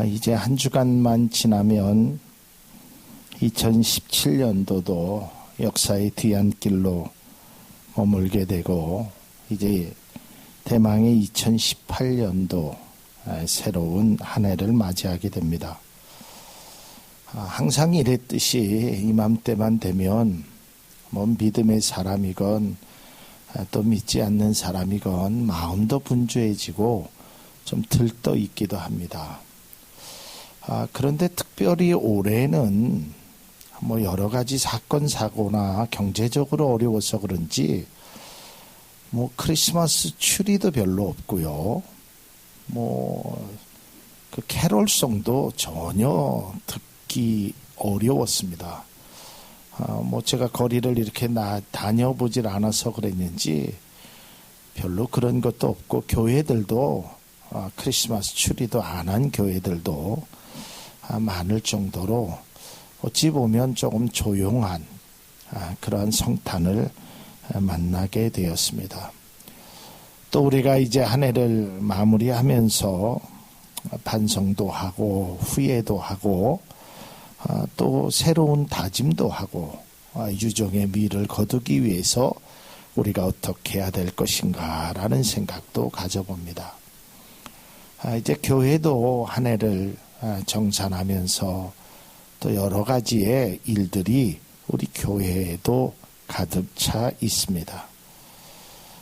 이제 한 주간만 지나면 2017년도도 역사의 뒤안길로 머물게 되고, 이제 대망의 2018년도 새로운 한 해를 맞이하게 됩니다. 항상 이랬듯이 이맘때만 되면 믿음의 사람이건 또 믿지 않는 사람이건 마음도 분주해지고 좀 들떠 있기도 합니다. 그런데 특별히 올해는 여러 가지 사건 사고나 경제적으로 어려워서 그런지 크리스마스 추리도 별로 없고요. 그 캐롤송도 전혀 듣기 어려웠습니다. 제가 거리를 이렇게 다녀보질 않아서 그랬는지 별로 그런 것도 없고, 교회들도 크리스마스 추리도 안 한 교회들도 많을 정도로 어찌 보면 조금 조용한 그러한 성탄을 만나게 되었습니다. 또 우리가 이제 한 해를 마무리하면서 반성도 하고 후회도 하고 또 새로운 다짐도 하고 유종의 미를 거두기 위해서 우리가 어떻게 해야 될 것인가 라는 생각도 가져봅니다. 이제 교회도 한 해를 정산하면서 또 여러 가지의 일들이 우리 교회에도 가득 차 있습니다.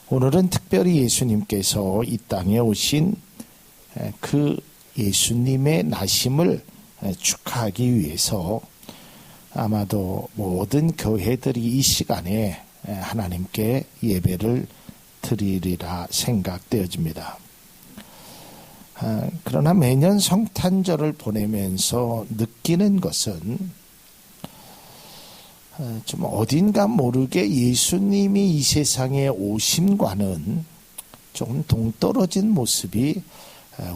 오늘은 특별히 예수님께서 이 땅에 오신 그 예수님의 나심을 축하하기 위해서 아마도 모든 교회들이 이 시간에 하나님께 예배를 드리리라 생각되어집니다. 그러나 매년 성탄절을 보내면서 느끼는 것은 좀 어딘가 모르게 예수님이 이 세상에 오심과는 조금 동떨어진 모습이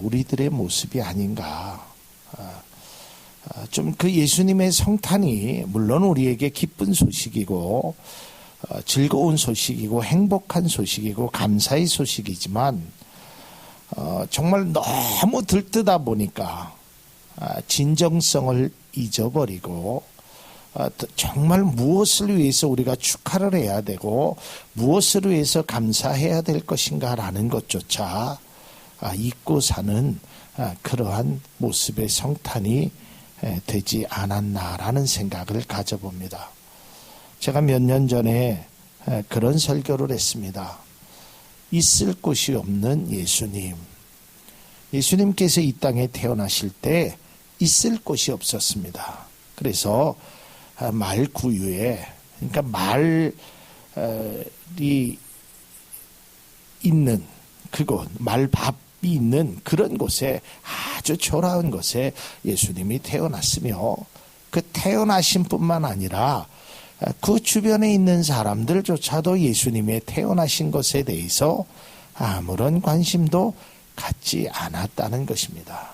우리들의 모습이 아닌가. 좀 그 예수님의 성탄이 물론 우리에게 기쁜 소식이고 즐거운 소식이고 행복한 소식이고 감사의 소식이지만 정말 너무 들뜨다 보니까 진정성을 잊어버리고 정말 무엇을 위해서 우리가 축하를 해야 되고 무엇을 위해서 감사해야 될 것인가라는 것조차 잊고 사는 그러한 모습의 성탄이 되지 않았나라는 생각을 가져봅니다. 제가 몇 년 전에 그런 설교를 했습니다. 있을 곳이 없는 예수님. 예수님께서 이 땅에 태어나실 때 있을 곳이 없었습니다. 그래서 말 구유에, 그러니까 말이 있는 그곳, 말밥이 있는 그런 곳에, 아주 초라한 곳에 예수님이 태어났으며, 그 태어나신 뿐만 아니라 그 주변에 있는 사람들조차도 예수님의 태어나신 것에 대해서 아무런 관심도 갖지 않았다는 것입니다.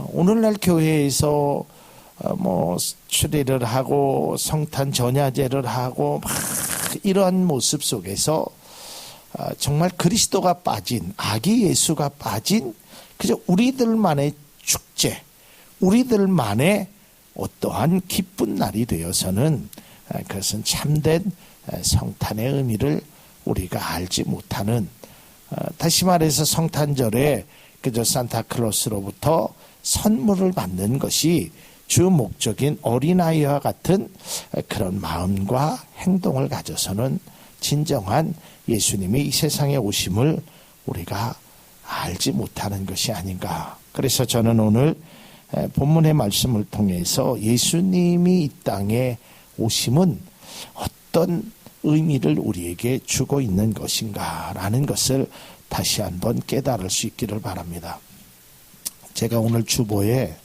오늘날 교회에서 추리를 하고 성탄 전야제를 하고 막 이러한 모습 속에서 정말 그리스도가 빠진, 아기 예수가 빠진 그저 우리들만의 축제, 우리들만의 어떠한 기쁜 날이 되어서는 그것은 참된 성탄의 의미를 우리가 알지 못하는, 다시 말해서 성탄절에 그저 산타클로스로부터 선물을 받는 것이 주 목적인 어린아이와 같은 그런 마음과 행동을 가져서는 진정한 예수님이 이 세상에 오심을 우리가 알지 못하는 것이 아닌가. 그래서 저는 오늘 본문의 말씀을 통해서 예수님이 이 땅에 오심은 어떤 의미를 우리에게 주고 있는 것인가라는 것을 다시 한번 깨달을 수 있기를 바랍니다. 제가 오늘 주보에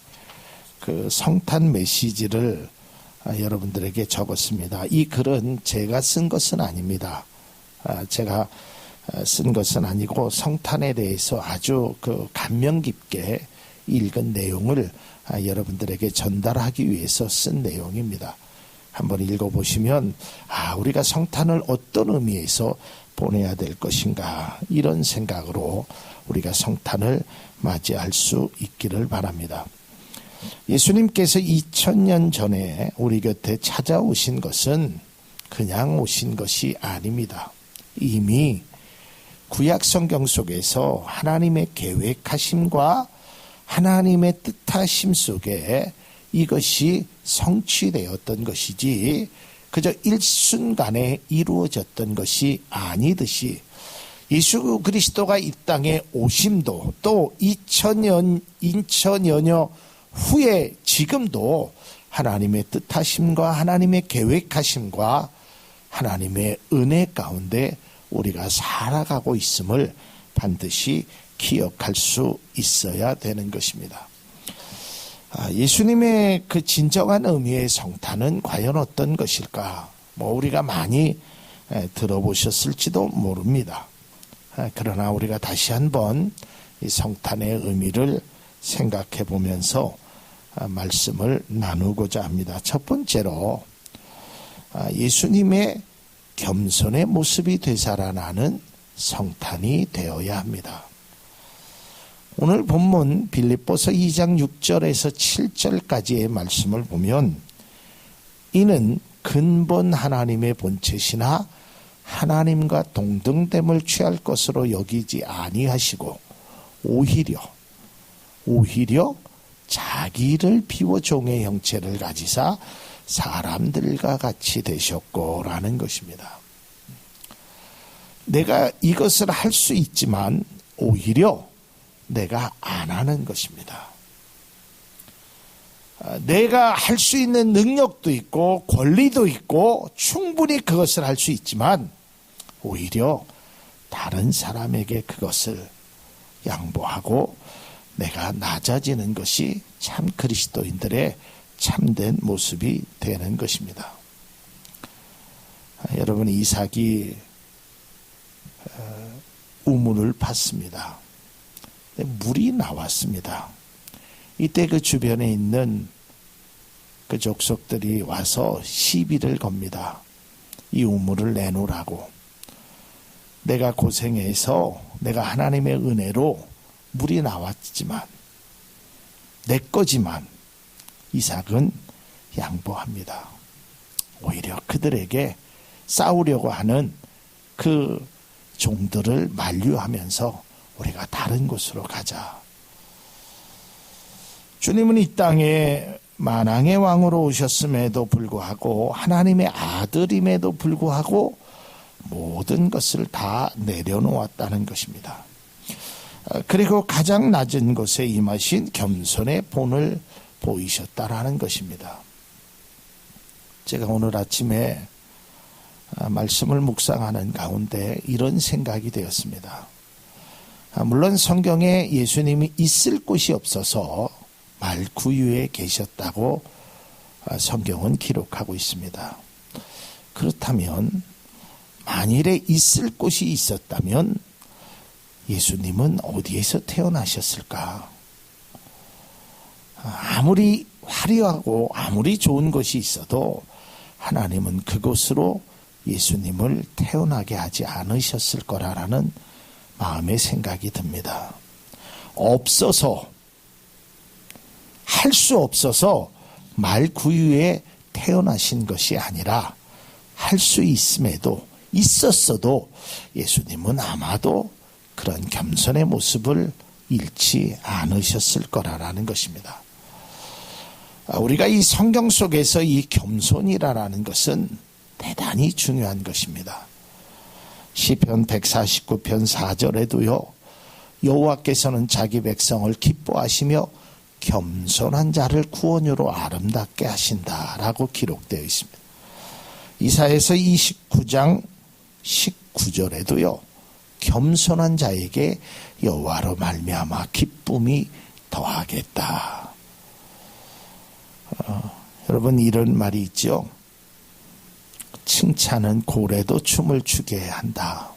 그 성탄 메시지를 여러분들에게 적었습니다. 이 글은 제가 쓴 것은 아닙니다. 제가 쓴 것은 아니고 성탄에 대해서 아주 그 감명 깊게 읽은 내용을 여러분들에게 전달하기 위해서 쓴 내용입니다. 한번 읽어보시면 우리가 성탄을 어떤 의미에서 보내야 될 것인가, 이런 생각으로 우리가 성탄을 맞이할 수 있기를 바랍니다. 예수님께서 2000년 전에 우리 곁에 찾아오신 것은 그냥 오신 것이 아닙니다. 이미 구약 성경 속에서 하나님의 계획하심과 하나님의 뜻하심 속에 이것이 성취되었던 것이지 그저 일순간에 이루어졌던 것이 아니듯이, 예수 그리스도가 이 땅에 오심도 또 2000여년 후에 지금도 하나님의 뜻하심과 하나님의 계획하심과 하나님의 은혜 가운데 우리가 살아가고 있음을 반드시 기억할 수 있어야 되는 것입니다. 예수님의 그 진정한 의미의 성탄은 과연 어떤 것일까? 우리가 많이 들어보셨을지도 모릅니다. 그러나 우리가 다시 한번 이 성탄의 의미를 생각해 보면서 말씀을 나누고자 합니다. 첫 번째로 예수님의 겸손의 모습이 되살아나는 성탄이 되어야 합니다. 오늘 본문 빌립보서 2장 6절에서 7절까지의 말씀을 보면, 이는 근본 하나님의 본체시나 하나님과 동등됨을 취할 것으로 여기지 아니하시고 오히려 자기를 비워 종의 형체를 가지사 사람들과 같이 되셨고 라는 것입니다. 내가 이것을 할 수 있지만 오히려 내가 안 하는 것입니다. 내가 할 수 있는 능력도 있고 권리도 있고 충분히 그것을 할 수 있지만 오히려 다른 사람에게 그것을 양보하고 내가 낮아지는 것이 참 그리스도인들의 참된 모습이 되는 것입니다. 여러분, 이삭이 우물을 팠습니다. 물이 나왔습니다. 이때 그 주변에 있는 그 족속들이 와서 시비를 겁니다. 이 우물을 내놓으라고. 내가 고생해서 내가 하나님의 은혜로 물이 나왔지만, 내 거지만 이삭은 양보합니다. 오히려 그들에게 싸우려고 하는 그 종들을 만류하면서 우리가 다른 곳으로 가자. 주님은 이 땅에 만왕의 왕으로 오셨음에도 불구하고, 하나님의 아들임에도 불구하고 모든 것을 다 내려놓았다는 것입니다. 그리고 가장 낮은 곳에 임하신 겸손의 본을 보이셨다라는 것입니다. 제가 오늘 아침에 말씀을 묵상하는 가운데 이런 생각이 되었습니다. 물론 성경에 예수님이 있을 곳이 없어서 말구유에 계셨다고 성경은 기록하고 있습니다. 그렇다면 만일에 있을 곳이 있었다면 예수님은 어디에서 태어나셨을까? 아무리 화려하고 아무리 좋은 것이 있어도 하나님은 그곳으로 예수님을 태어나게 하지 않으셨을 거라는 마음의 생각이 듭니다. 없어서, 할 수 없어서 말구유에 태어나신 것이 아니라 할 수 있음에도, 있었어도 예수님은 아마도 그런 겸손의 모습을 잃지 않으셨을 거라는 것입니다. 우리가 이 성경 속에서 이 겸손이라는 것은 대단히 중요한 것입니다. 시편 149편 4절에도요, 여호와께서는 자기 백성을 기뻐하시며 겸손한 자를 구원으로 아름답게 하신다라고 기록되어 있습니다. 이사야서 29장 19절에도요, 겸손한 자에게 여호와로 말미암아 기쁨이 더하겠다. 여러분, 이런 말이 있죠. 칭찬은 고래도 춤을 추게 한다.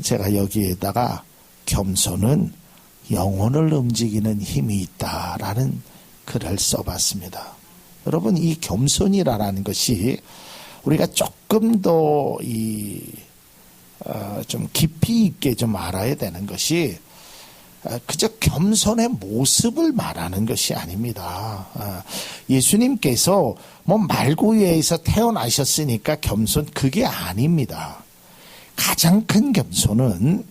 제가 여기에다가 겸손은 영혼을 움직이는 힘이 있다라는 글을 써봤습니다. 여러분, 이 겸손이라는 것이 우리가 조금 더 좀 깊이 있게 좀 알아야 되는 것이 그저 겸손의 모습을 말하는 것이 아닙니다. 예수님께서 뭐 말구유에서 태어나셨으니까 겸손, 그게 아닙니다. 가장 큰 겸손은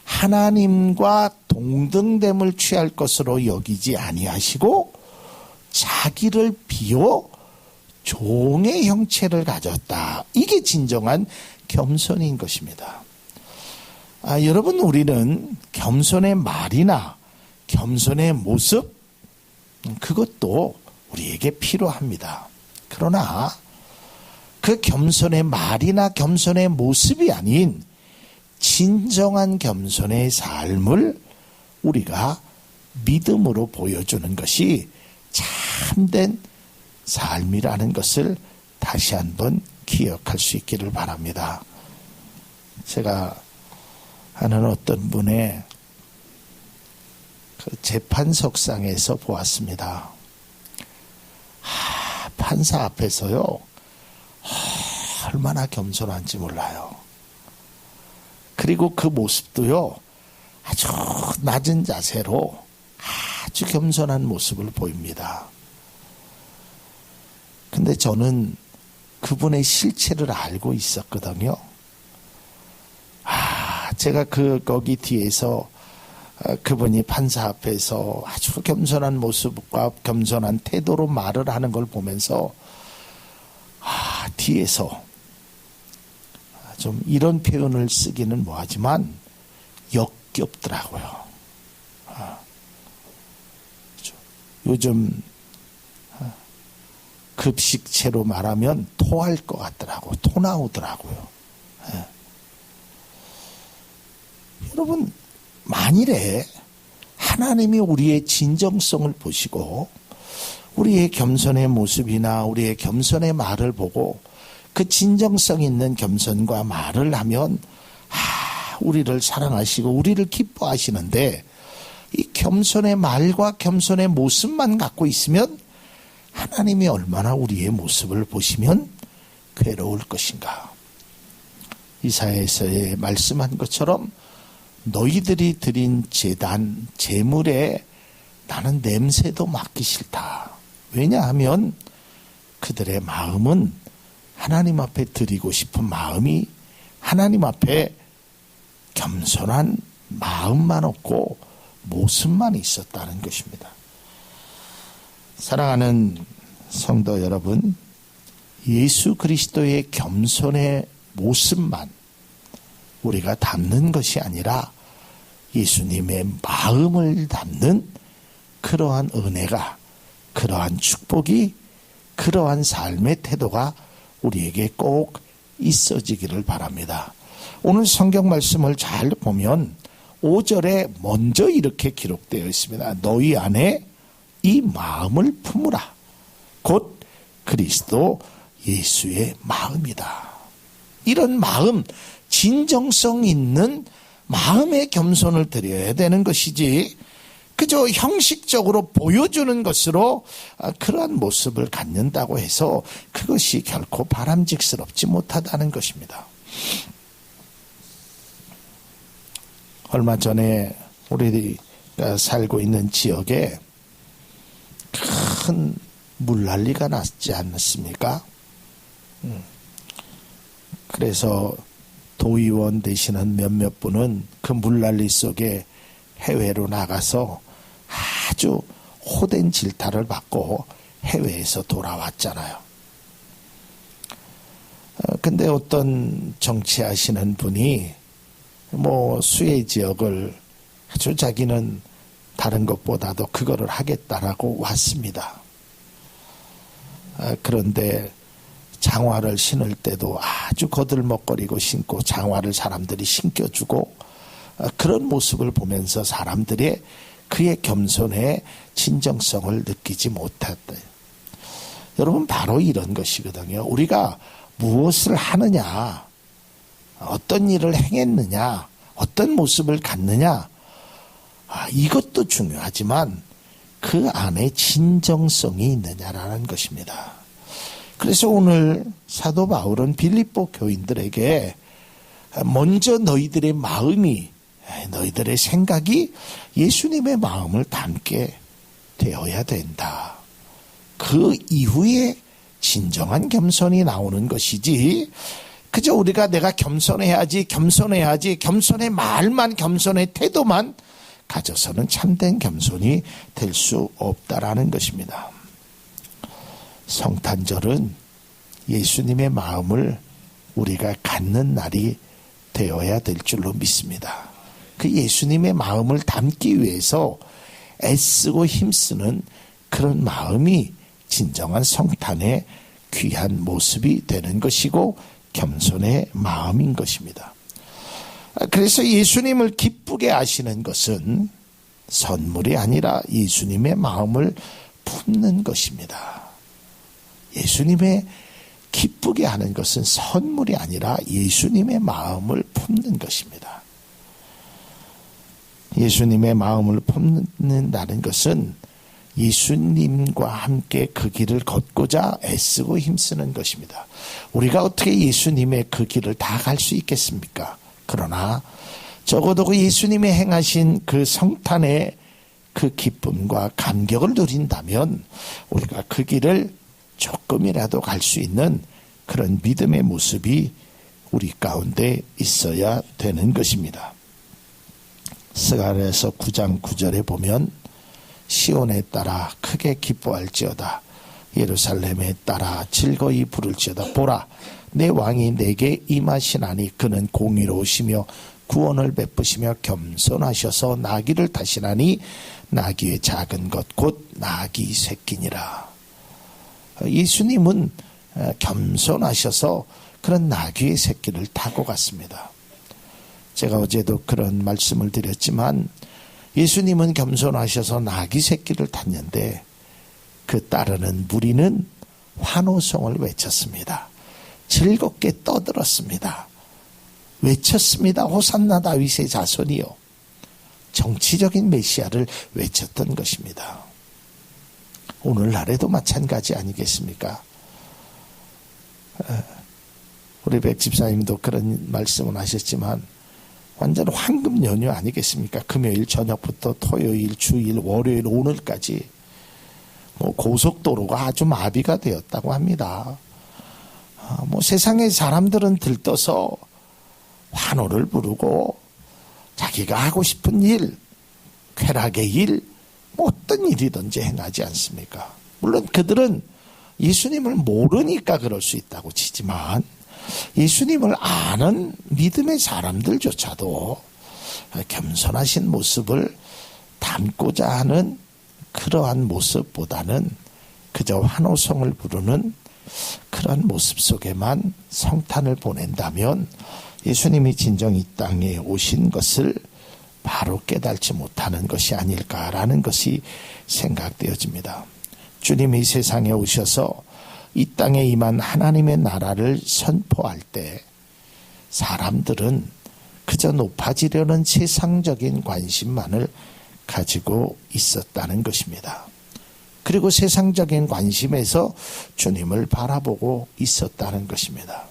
하나님과 동등됨을 취할 것으로 여기지 아니하시고 자기를 비워 종의 형체를 가졌다. 이게 진정한 겸손인 것입니다. 여러분, 우리는 겸손의 말이나 겸손의 모습, 그것도 우리에게 필요합니다. 그러나 그 겸손의 말이나 겸손의 모습이 아닌 진정한 겸손의 삶을 우리가 믿음으로 보여주는 것이 참된 삶이라는 것을 다시 한번 기억할 수 있기를 바랍니다. 제가 아는 어떤 분의 그 재판석상에서 보았습니다. 판사 앞에서요, 얼마나 겸손한지 몰라요. 그리고 그 모습도요, 아주 낮은 자세로 아주 겸손한 모습을 보입니다. 근데 저는 그분의 실체를 알고 있었거든요. 제가 거기 뒤에서 그분이 판사 앞에서 아주 겸손한 모습과 겸손한 태도로 말을 하는 걸 보면서 뒤에서 좀 이런 표현을 쓰기는 뭐하지만 역겹더라고요. 요즘 급식체로 말하면 토할 것 같더라고요. 토 나오더라고요. 여러분, 만일에 하나님이 우리의 진정성을 보시고 우리의 겸손의 모습이나 우리의 겸손의 말을 보고 그 진정성 있는 겸손과 말을 하면 우리를 사랑하시고 우리를 기뻐하시는데, 이 겸손의 말과 겸손의 모습만 갖고 있으면 하나님이 얼마나 우리의 모습을 보시면 괴로울 것인가. 이사야에서의 말씀한 것처럼 너희들이 드린 제단, 제물에 나는 냄새도 맡기 싫다. 왜냐하면 그들의 마음은 하나님 앞에 드리고 싶은 마음이 하나님 앞에 겸손한 마음만 없고 모습만 있었다는 것입니다. 사랑하는 성도 여러분, 예수 그리스도의 겸손의 모습만 우리가 담는 것이 아니라 예수님의 마음을 담는 그러한 은혜가, 그러한 축복이, 그러한 삶의 태도가 우리에게 꼭 있어지기를 바랍니다. 오늘 성경 말씀을 잘 보면 5절에 먼저 이렇게 기록되어 있습니다. 너희 안에 이 마음을 품으라. 곧 그리스도 예수의 마음이다. 이런 마음, 진정성 있는 마음의 겸손을 드려야 되는 것이지, 그저 형식적으로 보여주는 것으로 그러한 모습을 갖는다고 해서 그것이 결코 바람직스럽지 못하다는 것입니다. 얼마 전에 우리가 살고 있는 지역에 큰 물난리가 났지 않습니까? 그래서 도의원 되시는 몇몇 분은 그 물난리 속에 해외로 나가서 아주 호된 질타를 받고 해외에서 돌아왔잖아요. 근데 어떤 정치하시는 분이 수해 지역을 아주 자기는 다른 것보다도 그거를 하겠다라고 왔습니다. 그런데 장화를 신을 때도 아주 거들먹거리고 신고 장화를 사람들이 신겨주고, 그런 모습을 보면서 사람들의 그의 겸손의 진정성을 느끼지 못했다. 여러분, 바로 이런 것이거든요. 우리가 무엇을 하느냐, 어떤 일을 행했느냐, 어떤 모습을 갖느냐, 이것도 중요하지만 그 안에 진정성이 있느냐라는 것입니다. 그래서 오늘 사도 바울은 빌립보 교인들에게 먼저 너희들의 마음이, 너희들의 생각이 예수님의 마음을 담게 되어야 된다. 그 이후에 진정한 겸손이 나오는 것이지, 그저 우리가 내가 겸손해야지, 겸손의 말만, 겸손의 태도만 가져서는 참된 겸손이 될 수 없다라는 것입니다. 성탄절은 예수님의 마음을 우리가 갖는 날이 되어야 될 줄로 믿습니다. 그 예수님의 마음을 담기 위해서 애쓰고 힘쓰는 그런 마음이 진정한 성탄의 귀한 모습이 되는 것이고 겸손의 마음인 것입니다. 그래서 예수님을 기쁘게 하시는 것은 선물이 아니라 예수님의 마음을 품는 것입니다. 예수님의 기쁘게 하는 것은 선물이 아니라 예수님의 마음을 품는 것입니다. 예수님의 마음을 품는다는 것은 예수님과 함께 그 길을 걷고자 애쓰고 힘쓰는 것입니다. 우리가 어떻게 예수님의 그 길을 다 갈 수 있겠습니까? 그러나 적어도 그 예수님이 행하신 그 성탄의 그 기쁨과 감격을 누린다면 우리가 그 길을 조금이라도 갈 수 있는 그런 믿음의 모습이 우리 가운데 있어야 되는 것입니다. 스가랴서 9장 9절에 보면 시온에 따라 크게 기뻐할지어다, 예루살렘에 따라 즐거이 부를지어다. 보라, 내 왕이 내게 임하시나니 그는 공의로우시며 구원을 베푸시며 겸손하셔서 나귀를 타시나니 나귀의 작은 것 곧 나귀 새끼니라. 예수님은 겸손하셔서 그런 나귀의 새끼를 타고 갔습니다. 제가 어제도 그런 말씀을 드렸지만 예수님은 겸손하셔서 나귀 새끼를 탔는데 그 따르는 무리는 환호성을 외쳤습니다. 즐겁게 떠들었습니다. 외쳤습니다. 호산나 다윗의 자손이요. 정치적인 메시아를 외쳤던 것입니다. 오늘날에도 마찬가지 아니겠습니까? 우리 백 집사님도 그런 말씀을 하셨지만 완전 황금 연휴 아니겠습니까? 금요일 저녁부터 토요일, 주일, 월요일, 오늘까지 고속도로가 아주 마비가 되었다고 합니다. 세상의 사람들은 들떠서 환호를 부르고 자기가 하고 싶은 일, 쾌락의 일, 어떤 일이든지 행하지 않습니까? 물론 그들은 예수님을 모르니까 그럴 수 있다고 치지만 예수님을 아는 믿음의 사람들조차도 겸손하신 모습을 담고자 하는 그러한 모습보다는 그저 환호성을 부르는 그런 모습 속에만 성탄을 보낸다면 예수님이 진정 이 땅에 오신 것을 바로 깨달지 못하는 것이 아닐까라는 것이 생각되어집니다. 주님이 세상에 오셔서 이 땅에 임한 하나님의 나라를 선포할 때 사람들은 그저 높아지려는 세상적인 관심만을 가지고 있었다는 것입니다. 그리고 세상적인 관심에서 주님을 바라보고 있었다는 것입니다.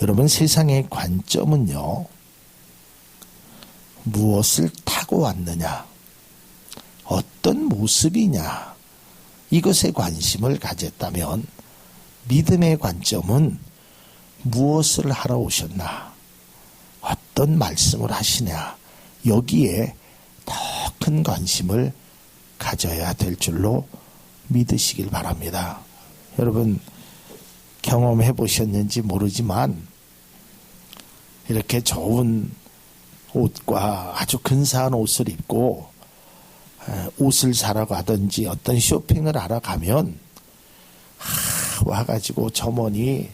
여러분, 세상의 관점은요, 무엇을 타고 왔느냐, 어떤 모습이냐, 이것에 관심을 가졌다면 믿음의 관점은 무엇을 하러 오셨나, 어떤 말씀을 하시냐, 여기에 더 큰 관심을 가져야 될 줄로 믿으시길 바랍니다. 여러분, 경험해 보셨는지 모르지만 이렇게 좋은 옷과 아주 근사한 옷을 입고 옷을 사러 가든지 어떤 쇼핑을 하러 가면 와가지고 점원이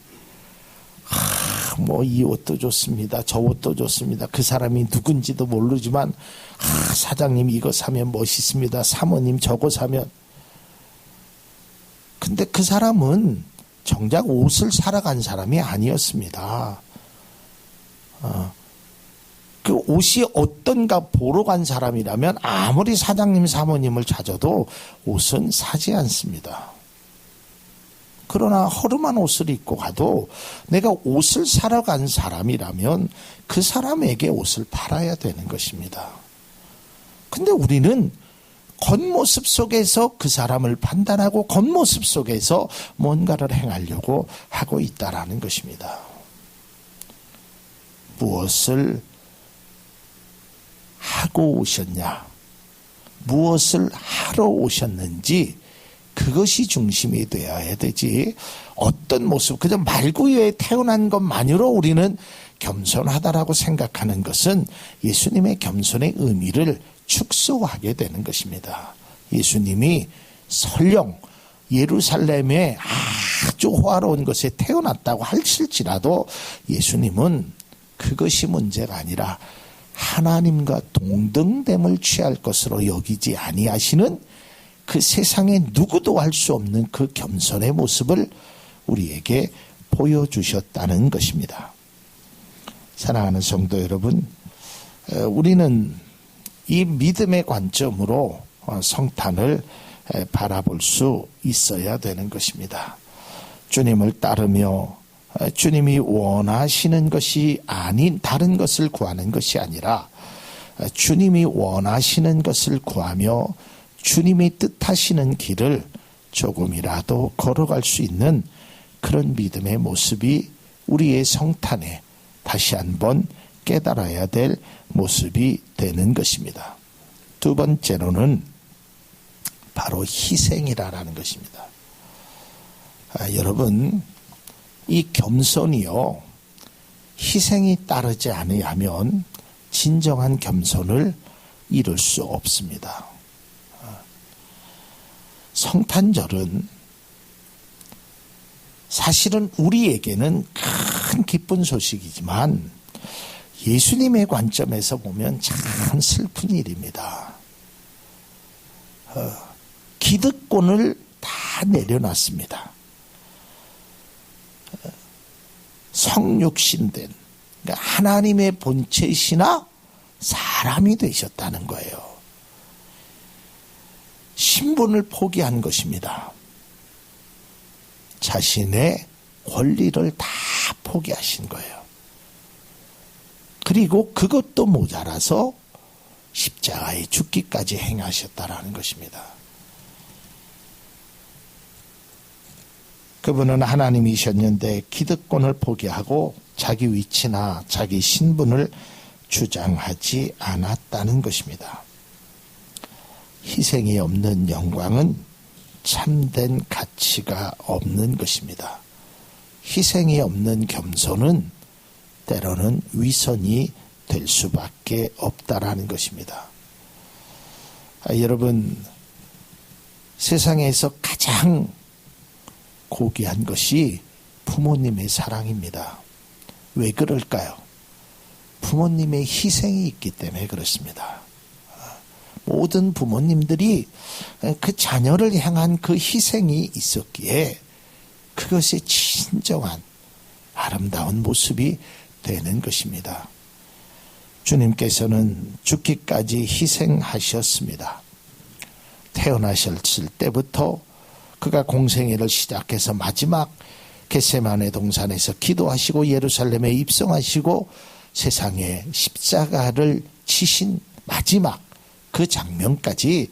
이 옷도 좋습니다, 저 옷도 좋습니다, 그 사람이 누군지도 모르지만 사장님 이거 사면 멋있습니다, 사모님 저거 사면. 근데 그 사람은 정작 옷을 사러 간 사람이 아니었습니다. 그 옷이 어떤가 보러 간 사람이라면 아무리 사장님 사모님을 찾아도 옷은 사지 않습니다. 그러나 허름한 옷을 입고 가도 내가 옷을 사러 간 사람이라면 그 사람에게 옷을 팔아야 되는 것입니다. 근데 우리는 겉모습 속에서 그 사람을 판단하고 겉모습 속에서 뭔가를 행하려고 하고 있다라는 것입니다. 무엇을 하고 오셨냐, 무엇을 하러 오셨는지 그것이 중심이 되어야 되지, 어떤 모습, 그저 말구유에 태어난 것만으로 우리는 겸손하다라고 생각하는 것은 예수님의 겸손의 의미를 축소하게 되는 것입니다. 예수님이 설령 예루살렘에 아주 호화로운 것에 태어났다고 하실지라도 예수님은 그것이 문제가 아니라 하나님과 동등됨을 취할 것으로 여기지 아니하시는 그 세상에 누구도 할 수 없는 그 겸손의 모습을 우리에게 보여주셨다는 것입니다. 사랑하는 성도 여러분, 우리는 이 믿음의 관점으로 성탄을 바라볼 수 있어야 되는 것입니다. 주님을 따르며 주님이 원하시는 것이 아닌 다른 것을 구하는 것이 아니라 주님이 원하시는 것을 구하며 주님이 뜻하시는 길을 조금이라도 걸어갈 수 있는 그런 믿음의 모습이 우리의 성탄에 다시 한번 깨달아야 될 모습이 되는 것입니다. 두 번째로는 바로 희생이라는 것입니다. 여러분, 이 겸손이요, 희생이 따르지 아니하면 진정한 겸손을 이룰 수 없습니다. 성탄절은 사실은 우리에게는 큰 기쁜 소식이지만 예수님의 관점에서 보면 참 슬픈 일입니다. 기득권을 다 내려놨습니다. 성육신된, 그러니까 하나님의 본체이시나 사람이 되셨다는 거예요. 신분을 포기한 것입니다. 자신의 권리를 다 포기하신 거예요. 그리고 그것도 모자라서 십자가에 죽기까지 행하셨다라는 것입니다. 그분은 하나님이셨는데 기득권을 포기하고 자기 위치나 자기 신분을 주장하지 않았다는 것입니다. 희생이 없는 영광은 참된 가치가 없는 것입니다. 희생이 없는 겸손은 때로는 위선이 될 수밖에 없다라는 것입니다. 여러분, 세상에서 가장 고귀한 것이 부모님의 사랑입니다. 왜 그럴까요? 부모님의 희생이 있기 때문에 그렇습니다. 모든 부모님들이 그 자녀를 향한 그 희생이 있었기에 그것이 진정한 아름다운 모습이 되는 것입니다. 주님께서는 죽기까지 희생하셨습니다. 태어나셨을 때부터 그가 공생애를 시작해서 마지막 겟세마네 동산에서 기도하시고 예루살렘에 입성하시고 세상에 십자가를 치신 마지막 그 장면까지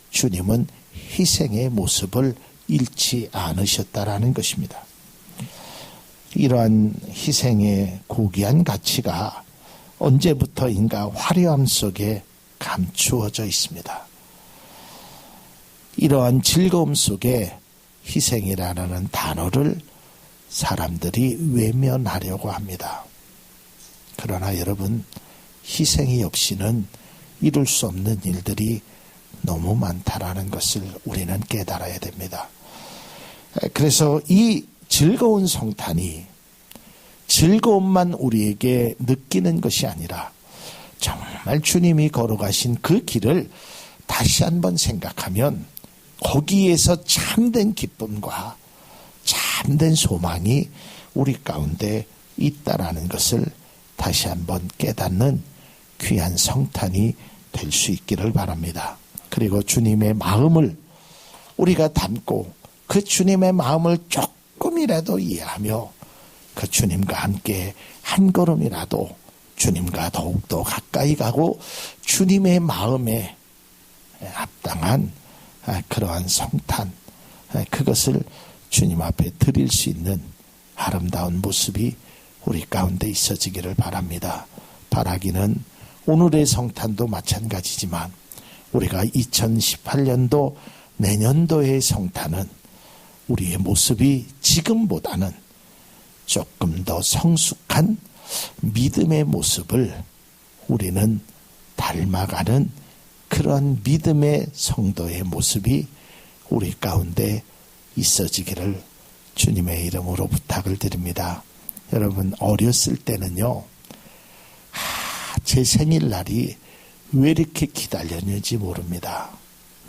주님은 희생의 모습을 잃지 않으셨다라는 것입니다. 이러한 희생의 고귀한 가치가 언제부터인가 화려함 속에 감추어져 있습니다. 이러한 즐거움 속에 희생이라는 단어를 사람들이 외면하려고 합니다. 그러나 여러분, 희생이 없이는 이룰 수 없는 일들이 너무 많다라는 것을 우리는 깨달아야 됩니다. 그래서 이 즐거운 성탄이 즐거움만 우리에게 느끼는 것이 아니라 정말 주님이 걸어가신 그 길을 다시 한번 생각하면 거기에서 참된 기쁨과 참된 소망이 우리 가운데 있다라는 것을 다시 한번 깨닫는 귀한 성탄이 될 수 있기를 바랍니다. 그리고 주님의 마음을 우리가 담고 그 주님의 마음을 조금이라도 이해하며 그 주님과 함께 한 걸음이라도 주님과 더욱더 가까이 가고 주님의 마음에 합당한 그러한 성탄, 그것을 주님 앞에 드릴 수 있는 아름다운 모습이 우리 가운데 있어지기를 바랍니다. 바라기는 오늘의 성탄도 마찬가지지만 우리가 2018년도 내년도의 성탄은 우리의 모습이 지금보다는 조금 더 성숙한 믿음의 모습을 우리는 닮아가는 그런 믿음의 성도의 모습이 우리 가운데 있어지기를 주님의 이름으로 부탁을 드립니다. 여러분, 어렸을 때는요, 제 생일날이 왜 이렇게 기다렸는지 모릅니다.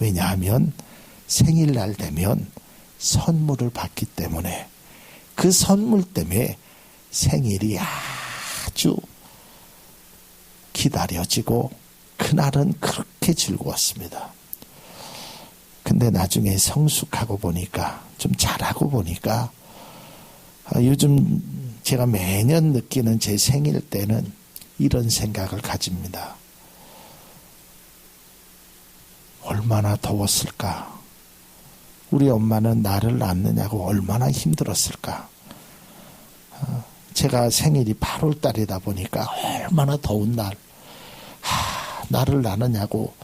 왜냐하면 생일날 되면 선물을 받기 때문에 그 선물 때문에 생일이 아주 기다려지고 그날은 그렇게 즐거웠습니다. 근데 나중에 성숙하고 보니까 좀 잘하고 보니까 요즘 제가 매년 느끼는 제 생일 때는 이런 생각을 가집니다. 얼마나 더웠을까? 우리 엄마는 나를 낳느냐고 얼마나 힘들었을까? 제가 생일이 8월 달이다 보니까 얼마나 더운 날, 나를 낳느냐고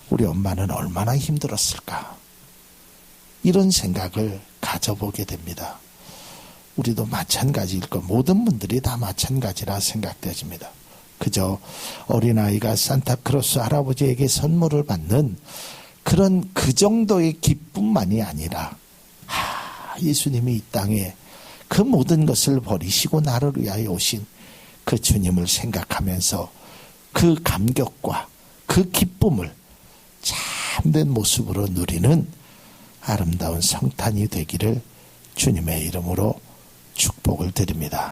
우리 엄마는 얼마나 힘들었을까? 이런 생각을 가져보게 됩니다. 우리도 마찬가지일 거, 모든 분들이 다 마찬가지라 생각되어집니다. 그저 어린아이가 산타크로스 할아버지에게 선물을 받는 그런 그 정도의 기쁨만이 아니라 예수님이 이 땅에 그 모든 것을 버리시고 나를 위하여 오신 그 주님을 생각하면서 그 감격과 그 기쁨을 참된 모습으로 누리는 아름다운 성탄이 되기를 주님의 이름으로 축복을 드립니다.